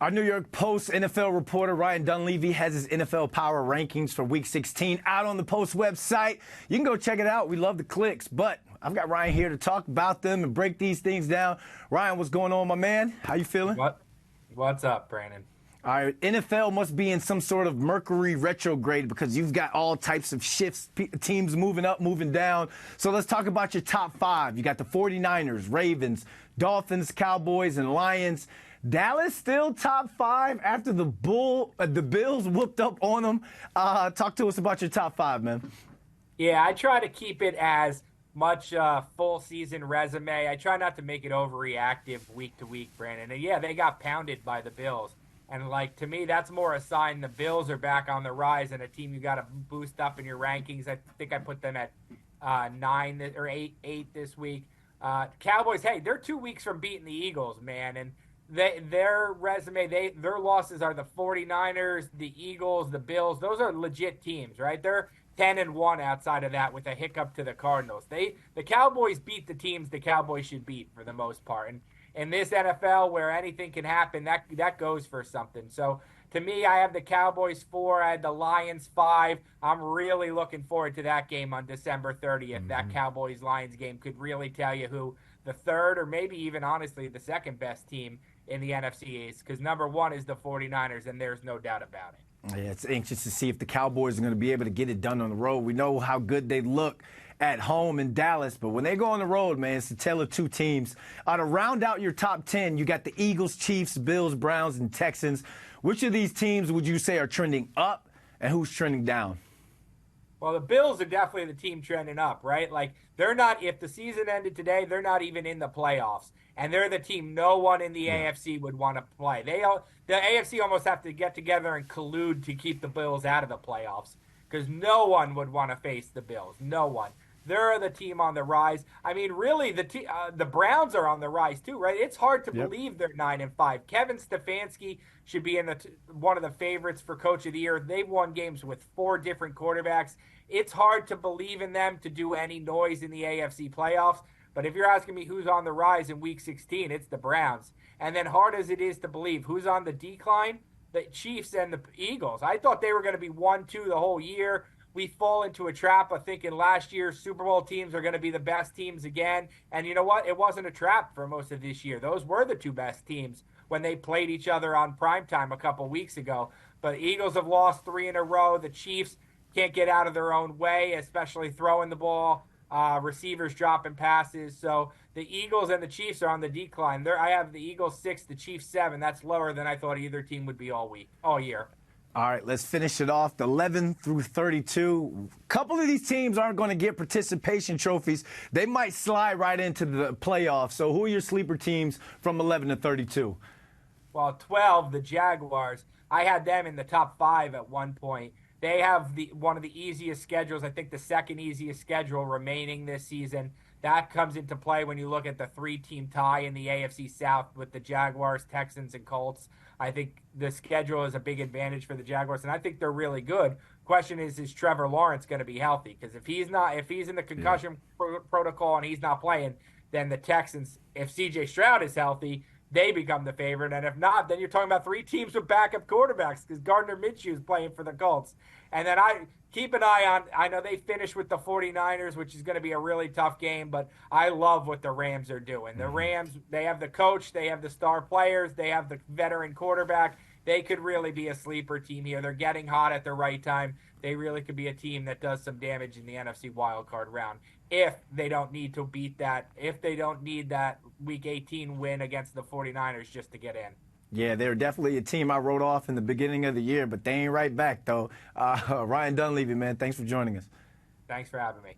Our New York Post NFL reporter Ryan Dunleavy has his NFL Power Rankings for Week 16 out on the Post website. You can go check it out. We love the clicks, but I've got Ryan here to talk about them and break these things down. Ryan, what's going on, my man? How you feeling? What's up, Brandon? All right, NFL must be in some sort of Mercury retrograde because you've got all types of shifts, teams moving up, moving down. So let's talk about your top five. You got the 49ers, Ravens, Dolphins, Cowboys, and Lions. Dallas still top five after the Bills whooped up on them. Talk to us about your top five, man. Yeah, I try to keep it as much full season resume. I try not to make it overreactive week to week, Brandon. And yeah, they got pounded by the Bills. And like to me, that's more a sign the Bills are back on the rise and a team you got to boost up in your rankings. I think I put them at 9 or 8 this week. Cowboys, hey, they're 2 weeks from beating the Eagles, man. And their resume, their losses are the 49ers, the Eagles, the Bills. Those are legit teams, right? They're 10-1 outside of that with a hiccup to the Cardinals. The Cowboys beat the teams the Cowboys should beat for the most part. And in this NFL where anything can happen, that goes for something. So to me, I have the Cowboys 4, I had the Lions 5. I'm really looking forward to that game on December 30th. Mm-hmm. That Cowboys-Lions game could really tell you who the third or maybe even honestly the second best team in the NFC East, because number one is the 49ers, and there's no doubt about it. Yeah, it's anxious to see if the Cowboys are going to be able to get it done on the road. We know how good they look at home in Dallas, but when they go on the road, man, it's a tale of two teams. To round out your top 10, you got the Eagles, Chiefs, Bills, Browns, and Texans. Which of these teams would you say are trending up, and who's trending down? Well, the Bills are definitely the team trending up, right? Like, they're not, if the season ended today, they're not even in the playoffs. And they're the team no one in the AFC would want to play. The AFC almost have to get together and collude to keep the Bills out of the playoffs because no one would want to face the Bills. No one. They're the team on the rise. I mean, really, the Browns are on the rise too, right? It's hard to believe they're 9-5. Kevin Stefanski should be in one of the favorites for Coach of the Year. They've won games with 4 different quarterbacks. It's hard to believe in them to do any noise in the AFC playoffs. But if you're asking me who's on the rise in Week 16, it's the Browns. And then hard as it is to believe, who's on the decline? The Chiefs and the Eagles. I thought they were going to be 1-2 the whole year. We fall into a trap of thinking last year's Super Bowl teams are going to be the best teams again. And you know what? It wasn't a trap for most of this year. Those were the 2 best teams when they played each other on primetime a couple weeks ago. But Eagles have lost 3 in a row. The Chiefs can't get out of their own way, especially throwing the ball. Receivers dropping passes. So the Eagles and the Chiefs are on the decline. I have the Eagles 6, the Chiefs 7. That's lower than I thought either team would be all year. All right, let's finish it off. The 11 through 32. A couple of these teams aren't going to get participation trophies. They might slide right into the playoffs. So who are your sleeper teams from 11 to 32? Well, 12, the Jaguars. I had them in the top 5 at one point. They have one of the easiest schedules, I think the second easiest schedule remaining this season. That comes into play when you look at the 3-team tie in the AFC South with the Jaguars, Texans, and Colts. I think the schedule is a big advantage for the Jaguars, and I think they're really good. Question is Trevor Lawrence going to be healthy? Because if he's in the concussion protocol and he's not playing, then the Texans, if C.J. Stroud is healthy, they become the favorite. And if not, then you're talking about 3 teams with backup quarterbacks because Gardner Minshew is playing for the Colts. And then I keep an eye on, I know they finished with the 49ers, which is going to be a really tough game, but I love what the Rams are doing. The Rams, they have the coach, they have the star players, they have the veteran quarterback. They could really be a sleeper team here. They're getting hot at the right time. They really could be a team that does some damage in the NFC wildcard round if they don't need to beat that, if they don't need that Week 18 win against the 49ers just to get in. Yeah, they're definitely a team I wrote off in the beginning of the year, but they ain't right back, though. Ryan Dunleavy, man, thanks for joining us. Thanks for having me.